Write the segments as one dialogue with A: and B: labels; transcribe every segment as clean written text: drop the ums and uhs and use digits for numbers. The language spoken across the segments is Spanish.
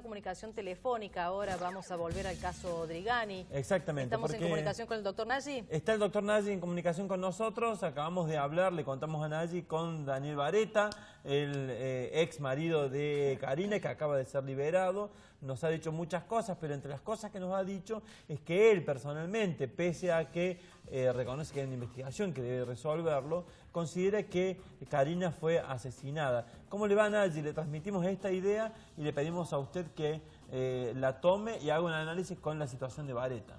A: una comunicación telefónica. Ahora vamos a volver al caso Drigani.
B: Exactamente.
A: Estamos en comunicación con el doctor Nagy.
B: Está el doctor Nagy en comunicación con nosotros. Acabamos de hablar, le contamos a Nagy, con Daniel Vareta, el ex marido de Karina, que acaba de ser liberado. Nos ha dicho muchas cosas, pero entre las cosas que nos ha dicho es que él personalmente, pese a que reconoce que hay una investigación que debe resolverlo, considera que Karina fue asesinada. ¿Cómo le va, Nagy? Le transmitimos esta idea y le pedimos a usted que la tome y haga un análisis con la situación de Vareta.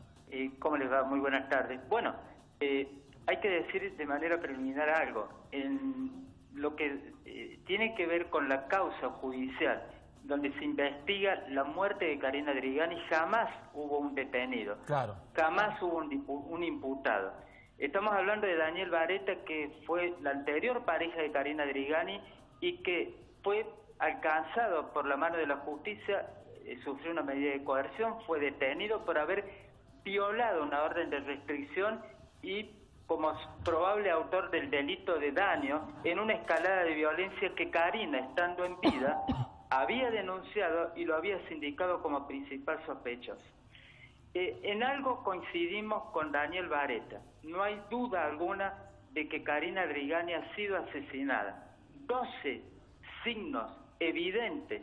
C: ¿Cómo les va? Muy buenas tardes. Bueno, hay que decir de manera preliminar algo. En lo que tiene que ver con la causa judicial, donde se investiga la muerte de Karina Drigani, jamás hubo un detenido.
B: Claro.
C: Jamás hubo un imputado. Estamos hablando de Daniel Vareta, que fue la anterior pareja de Karina Drigani y que fue alcanzado por la mano de la justicia, sufrió una medida de coerción, fue detenido por haber violado una orden de restricción y como probable autor del delito de daño en una escalada de violencia que Karina, estando en vida, había denunciado y lo había sindicado como principal sospechoso. En algo coincidimos con Daniel Vareta. No hay duda alguna de que Karina Drigani ha sido asesinada. 12 signos evidentes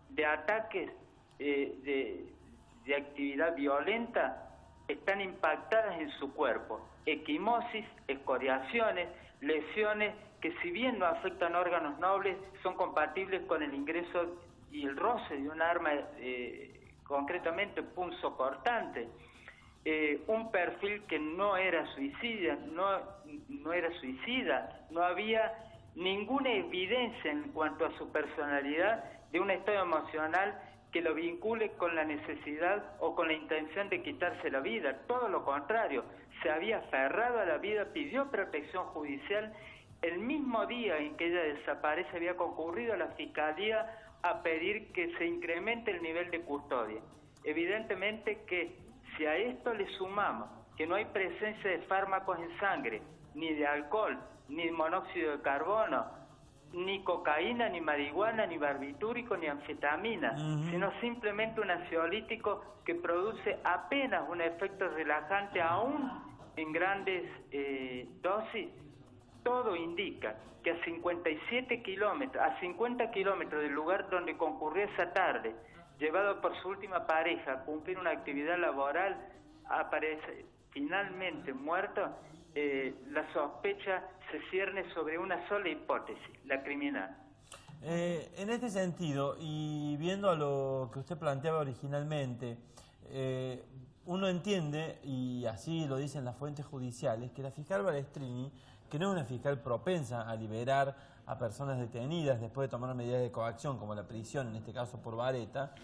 C: de ataques de actividad violenta están impactadas en su cuerpo. Equimosis, escoriaciones, lesiones que, si bien no afectan órganos nobles, son compatibles con el ingreso y el roce de un arma, concretamente punzocortante. Un perfil que no era suicida, no había ninguna evidencia en cuanto a su personalidad de un estado emocional que lo vincule con la necesidad o con la intención de quitarse la vida. Todo lo contrario, se había aferrado a la vida, pidió protección judicial. El mismo día en que ella desaparece había concurrido a la Fiscalía a pedir que se incremente el nivel de custodia. Evidentemente que si a esto le sumamos que no hay presencia de fármacos en sangre, ni de alcohol, ni monóxido de carbono, ni cocaína, ni marihuana, ni barbitúrico, ni anfetamina, sino simplemente un ansiolítico que produce apenas un efecto relajante, aún en grandes dosis. Todo indica que a 57 kilómetros, a 50 kilómetros del lugar donde concurrió esa tarde, llevado por su última pareja a cumplir una actividad laboral, aparece finalmente muerto. La sospecha se cierne sobre una sola hipótesis, la criminal.
B: En este sentido, y viendo a lo que usted planteaba originalmente, uno entiende, y así lo dicen las fuentes judiciales, que la fiscal Balestrini, que no es una fiscal propensa a liberar a personas detenidas después de tomar medidas de coacción, como la prisión, en este caso por Vareta,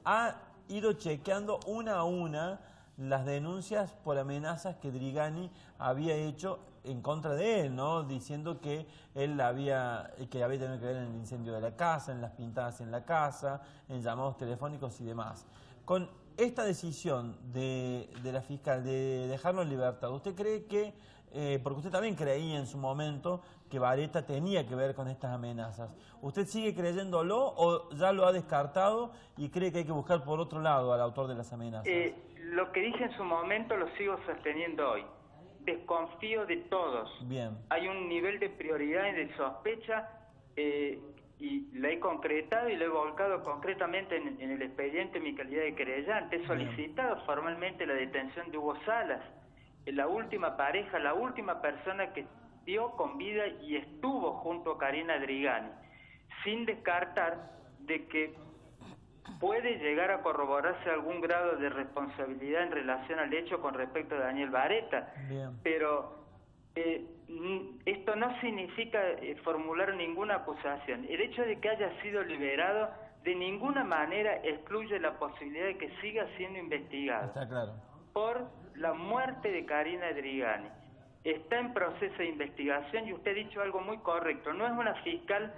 B: ha ido chequeando una a una las denuncias por amenazas que Drigani había hecho en contra de él, ¿no? Diciendo que él había tenido que ver en el incendio de la casa, en las pintadas en la casa, en llamados telefónicos y demás. Con esta decisión de la fiscal de dejarlo en libertad, ¿usted cree que, porque usted también creía en su momento que Vareta tenía que ver con estas amenazas, ¿usted sigue creyéndolo o ya lo ha descartado y cree que hay que buscar por otro lado al autor de las amenazas?
C: Lo que dije en su momento lo sigo sosteniendo hoy. Desconfío de todos.
B: Bien.
C: Hay un nivel de prioridad y de sospecha y la he concretado y lo he volcado concretamente en el expediente en mi calidad de querellante. He solicitado formalmente la detención de Hugo Salas, la última pareja, la última persona que dio con vida y estuvo junto a Karina Drigani, sin descartar de que puede llegar a corroborarse algún grado de responsabilidad en relación al hecho con respecto a Daniel Vareta.
B: Bien.
C: Pero esto no significa formular ninguna acusación. El hecho de que haya sido liberado de ninguna manera excluye la posibilidad de que siga siendo investigado.
B: Está claro.
C: Por la muerte de Karina Drigani. Está en proceso de investigación y usted ha dicho algo muy correcto. No es una fiscal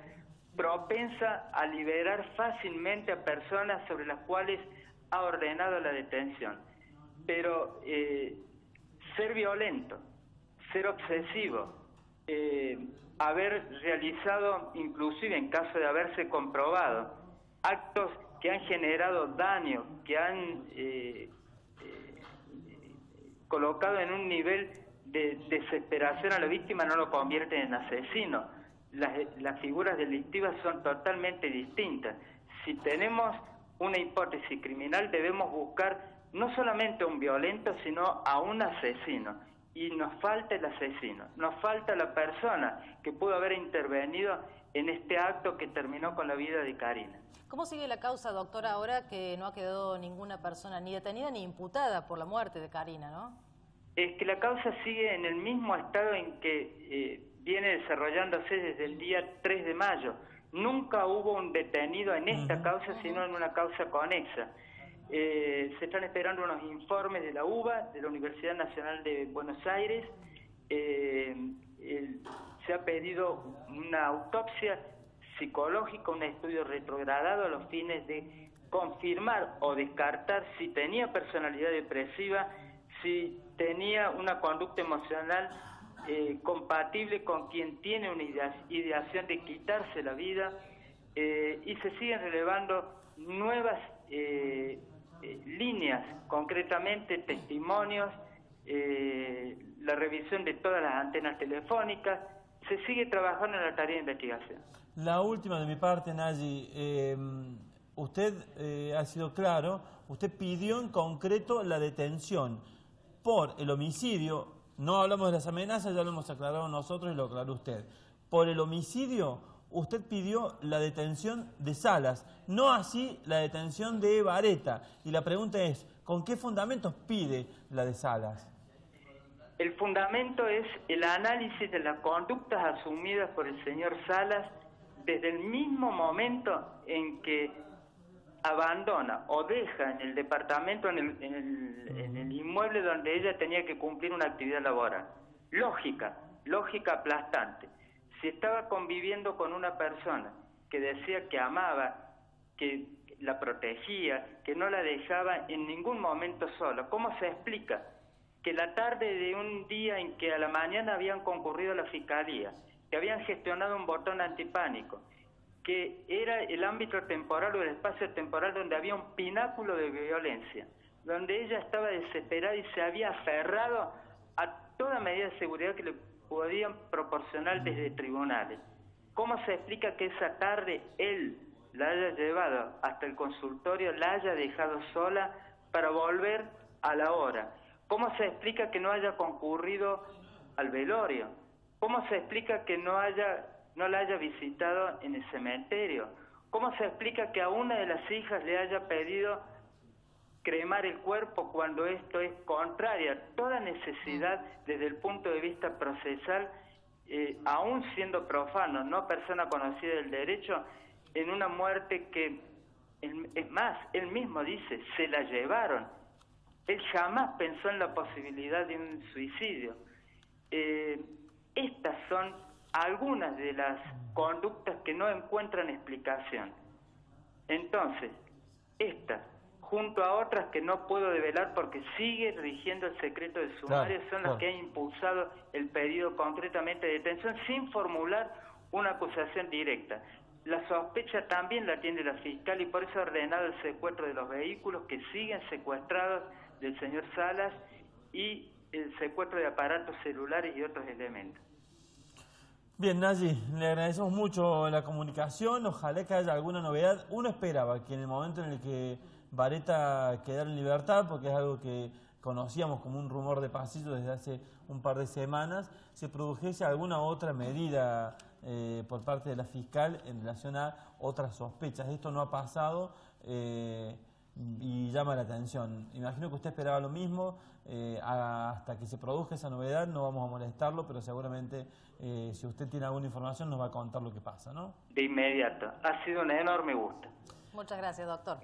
C: propensa a liberar fácilmente a personas sobre las cuales ha ordenado la detención. Pero ser violento, ser obsesivo, haber realizado, inclusive en caso de haberse comprobado, actos que han generado daño, que han colocado en un nivel de desesperación a la víctima, no lo convierten en asesino. Las figuras delictivas son totalmente distintas. Si tenemos una hipótesis criminal, debemos buscar no solamente a un violento, sino a un asesino. Y nos falta el asesino, nos falta la persona que pudo haber intervenido en este acto que terminó con la vida de Karina.
A: ¿Cómo sigue la causa, doctora, ahora que no ha quedado ninguna persona ni detenida ni imputada por la muerte de Karina, no?
C: Es que la causa sigue en el mismo estado en que viene desarrollándose desde el día 3 de mayo. Nunca hubo un detenido en esta causa, sino en una causa conexa. Se están esperando unos informes de la UBA, de la Universidad Nacional de Buenos Aires. Se ha pedido una autopsia psicológica, un estudio retrogradado a los fines de confirmar o descartar si tenía personalidad depresiva, si tenía una conducta emocional compatible con quien tiene una ideación de quitarse la vida, y se siguen relevando nuevas líneas, concretamente testimonios, la revisión de todas las antenas telefónicas. Se sigue trabajando en la tarea de investigación.
B: La última de mi parte, Nayi, usted ha sido claro, usted pidió en concreto la detención por el homicidio. No hablamos de las amenazas, ya lo hemos aclarado nosotros y lo aclaró usted. Por el homicidio, usted pidió la detención de Salas, no así la detención de Vareta. Y la pregunta es, ¿con qué fundamentos pide la de Salas?
C: El fundamento es el análisis de las conductas asumidas por el señor Salas desde el mismo momento en que abandona o deja en el departamento, en el inmueble donde ella tenía que cumplir una actividad laboral. Lógica aplastante. Si estaba conviviendo con una persona que decía que amaba, que la protegía, que no la dejaba en ningún momento sola, ¿cómo se explica que la tarde de un día en que a la mañana habían concurrido a la fiscalía, que habían gestionado un botón antipánico, que era el ámbito temporal o el espacio temporal donde había un pináculo de violencia, donde ella estaba desesperada y se había aferrado a toda medida de seguridad que le podían proporcionar desde tribunales? ¿Cómo se explica que esa tarde él la haya llevado hasta el consultorio, la haya dejado sola para volver a la hora? ¿Cómo se explica que no haya concurrido al velorio? ¿Cómo se explica que no la haya visitado en el cementerio? ¿Cómo se explica que a una de las hijas le haya pedido cremar el cuerpo cuando esto es contrario a toda necesidad desde el punto de vista procesal, aún siendo profano, no persona conocida del derecho, en una muerte que, es más, él mismo dice, se la llevaron? Él jamás pensó en la posibilidad de un suicidio. Estas son algunas de las conductas que no encuentran explicación. Entonces, estas, junto a otras que no puedo develar porque sigue rigiendo el secreto del sumario, son las que han impulsado el pedido concretamente de detención sin formular una acusación directa. La sospecha también la tiene la fiscal y por eso ha ordenado el secuestro de los vehículos que siguen secuestrados del señor Salas y el secuestro de aparatos celulares y otros elementos.
B: Bien, Nayi, le agradecemos mucho la comunicación, ojalá que haya alguna novedad. Uno esperaba que en el momento en el que Vareta quedara en libertad, porque es algo que conocíamos como un rumor de pasillo desde hace un par de semanas, se produjese alguna otra medida por parte de la fiscal en relación a otras sospechas. Esto no ha pasado y llama la atención. Imagino que usted esperaba lo mismo. Hasta que se produzca esa novedad no vamos a molestarlo, pero seguramente si usted tiene alguna información nos va a contar lo que pasa, ¿no?
C: De inmediato. Ha sido un enorme gusto.
A: Muchas gracias, doctor.